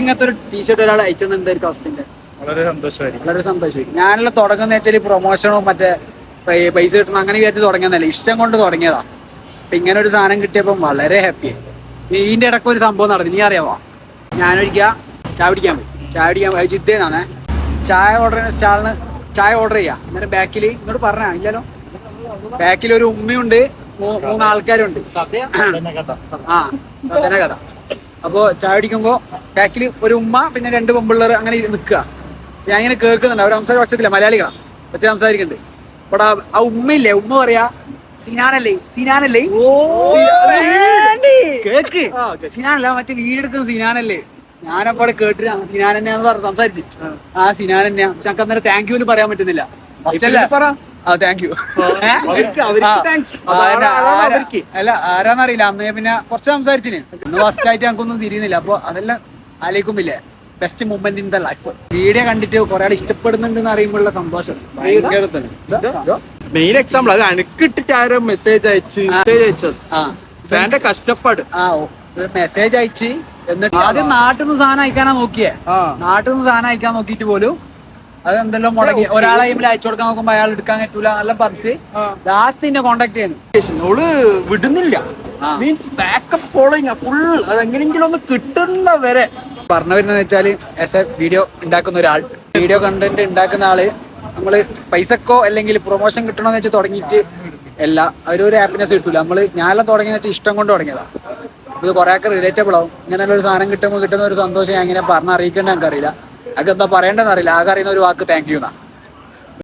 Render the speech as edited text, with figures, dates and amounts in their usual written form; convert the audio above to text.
ഇങ്ങനത്തെ ഒരു ടീഷർട്ട് ഒരാൾ അയച്ചെന്ന് എന്തായിരിക്കും അവസ്ഥ? വളരെ സന്തോഷമായിരിക്കും. വളരെ സന്തോഷമായിരിക്കും. ഞാനെല്ലാം തുടങ്ങുന്ന വെച്ചാൽ പ്രൊമോഷനും മറ്റേ പൈസ കിട്ടണം അങ്ങനെ വിചാരിച്ച് തുടങ്ങിയതല്ല, ഇഷ്ടം കൊണ്ട് തുടങ്ങിയതാ. അപ്പൊ ഇങ്ങനെ ഒരു സാധനം കിട്ടിയപ്പോൾ വളരെ ഹാപ്പി. ഇതിന്റെ ഇടയ്ക്ക് ഒരു സംഭവം നടന്നു, നീ അറിയാമോ? ഞാനൊരിക്കൽ ചായ പിടിക്കാൻ പോയി ജിദ്ദേന്നാണേ. ചായ ഓർഡർ ചെയ്യുന്ന സ്റ്റാളിന് ചായ ഓർഡർ ചെയ്യാം. എന്നിട്ട് ബാക്കിൽ ഇങ്ങോട്ട് പറഞ്ഞാ ഇല്ലല്ലോ, ബാക്കിൽ ഒരു ഉമ്മയുണ്ട്, 3 ആൾക്കാരുണ്ട്. ആ അതന്നെ കഥ. അപ്പോൾ ചായ പിടിക്കുമ്പോൾ ബാക്കിൽ ഒരു ഉമ്മ പിന്നെ 2 പെമ്പിള്ളേർ അങ്ങനെ നിൽക്കുക. ഞാൻ ഇങ്ങനെ കേൾക്കുന്നുണ്ട്, അവർ സംസാരം ഒച്ചത്തില്ല, മലയാളികളാണ് ഒച്ച സംസാരിക്കുന്നുണ്ട്. അപ്പോൾ ആ ഉമ്മയില്ലേ, ഉമ്മ പറയാ സിനാനല്ലേ കേക്ക്, സിനാനല്ല മറ്റേ വീടെടുക്കുന്ന സിനാനല്ലേ. ഞാനപ്പോൾ കേട്ടിട്ട് സിനാൻ തന്നെയാന്ന് പറഞ്ഞു സംസാരിച്ചു. ആ സിനാൻ തന്നെയാ. പക്ഷെ നമുക്ക് അന്നേരം താങ്ക് യു എന്ന് പറയാൻ പറ്റുന്നില്ല. താങ്ക് യു അല്ല ആരാന്നറിയില്ല. അന്ന് പിന്നെ കുറച്ച് സംസാരിച്ചിന്. ഇന്ന് ഫസ്റ്റ് ആയിട്ട് ഞങ്ങൾക്കൊന്നും തിരിയുന്നില്ല. അപ്പൊ അതെല്ലാം ആലോചിക്കുമ്പില്ലേ, best moment in the life. Video കണ്ടിട്ട് കുറെ ആൾ ഇഷ്ടപ്പെടുന്നുണ്ടെന്ന് അറിയുമ്പോഴുള്ള സന്തോഷം ഭയങ്കര തന്നെ. മെയിൻ എക്സാമ്പിൾ അത് അനക്കിട്ടിട്ട് ആരോ മെസ്സേജ് അയച്ചത് ഫാന്റെ കഷ്ടപ്പാട്. മെസ്സേജ് അയച്ച് എന്നിട്ട് ആദ്യം നാട്ടിൽ നിന്ന് സാധനം അയക്കാനാ നോക്കിയേ. നാട്ടിൽ നിന്ന് സാധനം അയക്കാൻ നോക്കിയിട്ട് പോലും അതെന്തെല്ലാം മുടങ്ങി. ഒരാളെ അയച്ചു കൊടുക്കാൻ നോക്കുമ്പോ അയാൾ എടുക്കാൻ പറ്റൂല എന്നെല്ലാം പറഞ്ഞിട്ട് ലാസ്റ്റ് എന്നെ കോണ്ടാക്ട് ചെയ്യുന്നു. ഓള് വിടുന്നില്ല, മീൻസ് ബാക്കപ്പ് ഫോളോയിങ് ഫുൾ. അതെങ്ങനെയെങ്കിലും ഒന്ന് കിട്ടുന്ന വരെ പറഞ്ഞു വരുന്നത് വെച്ചാല് ആസ് എ വീഡിയോ ഉണ്ടാക്കുന്ന ഒരാൾ, വീഡിയോ കണ്ടന്റ് ഉണ്ടാക്കുന്ന ആള്, നമ്മള് പൈസക്കോ അല്ലെങ്കിൽ പ്രൊമോഷൻ കിട്ടണോന്ന് വെച്ചാൽ തുടങ്ങിയിട്ട് അല്ല, ഒരു ഹാപ്പിനെസ് കിട്ടൂല. ഞാനെല്ലാം തുടങ്ങിയെന്ന് വെച്ചാൽ ഇഷ്ടം കൊണ്ട് തുടങ്ങിയതാ. ഇത് കുറെ ഒക്കെ റിലേറ്റബിൾ ആവും. ഇങ്ങനെയുള്ള ഒരു സാധനം കിട്ടുമ്പോൾ കിട്ടുന്ന ഒരു സന്തോഷം ഞാൻ ഇങ്ങനെ പറഞ്ഞറിയിക്കേണ്ട ഞങ്ങൾക്ക് അറിയില്ല. അതൊക്കെ എന്താ പറയേണ്ടതെന്ന് അറിയില്ല. ആകെ അറിയുന്ന ഒരു വാക്ക് താങ്ക് യു എന്നാ.